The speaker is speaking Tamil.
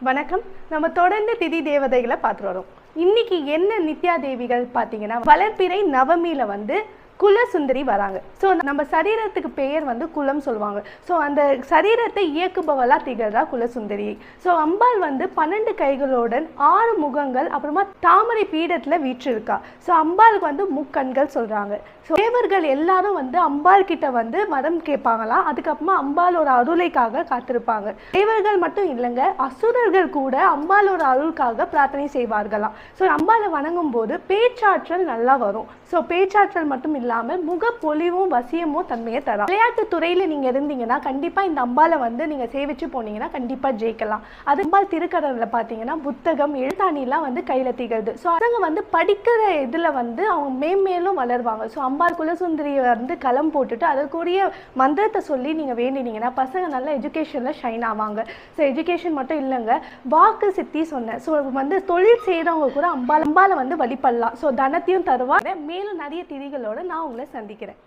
வணக்கம். நம்ம தொடர்ந்து திதி தேவதைகளை பார்த்துட்டு வரோம். இன்னைக்கு என்ன நித்யா தேவிகள் பார்த்தீங்கன்னா, வளர்பிறை நவமியில குலசுந்தரி வராங்க. ஸோ நம்ம சரீரத்துக்கு பெயர் குலம் சொல்லுவாங்க. ஸோ அந்த சரீரத்தை இயக்குபவளா திகழ்றா குலசுந்தரி. ஸோ அம்பாள் 12 கைகளுடன் 6 முகங்கள், அப்புறமா தாமரை பீடத்தில் வீற்றிருக்கா. ஸோ அம்பாளுக்கு முக்கண்கள் சொல்றாங்க. ஸோ தேவர்கள் எல்லாரும் அம்பாள் கிட்ட மரம் கேட்பாங்களாம். அதுக்கப்புறமா அம்பாளோட அருளைக்காக காத்திருப்பாங்க. தேவர்கள் மட்டும் இல்லைங்க, அசுரர்கள் கூட அம்பாளோட அருளுக்காக பிரார்த்தனை செய்வார்களாம். ஸோ அம்பாளை வணங்கும் போது பேச்சாற்றல் நல்லா வரும். ஸோ பேச்சாற்றல் மட்டும் இல்லாமல் முகப்பொலிவும் வசியமும் தன்மையை தரும். விளையாட்டு துறையில் நீங்கள் இருந்தீங்கன்னா கண்டிப்பாக இந்த அம்பாளை நீங்கள் சேவிச்சு போனீங்கன்னா கண்டிப்பாக ஜெயிக்கலாம். அது அம்பாள் திருக்கடலில் பார்த்தீங்கன்னா புத்தகம் எழுத்தாணிலாம் கையில் திகழ்து. ஸோ அவங்க படிக்கிற இதில் அவங்க மேம்மேலும் வளருவாங்க. ஸோ அம்பாள் குலசுந்தரியை களம் போட்டுட்டு அதற்குரிய மந்திரத்தை சொல்லி நீங்கள் வேண்டினீங்கன்னா பசங்க நல்ல எஜுகேஷனில் ஷைன் ஆவாங்க. ஸோ எஜுகேஷன் மட்டும் இல்லைங்க, வாக்கு சித்தி சொன்னேன். ஸோ தொழில் செய்கிறவங்க கூட அம்பாளை வழிபடலாம். ஸோ தனத்தையும் தருவாங்க. மேலும் நிறைய திதிகளோடு நான் உங்களை சந்திக்கிறேன்.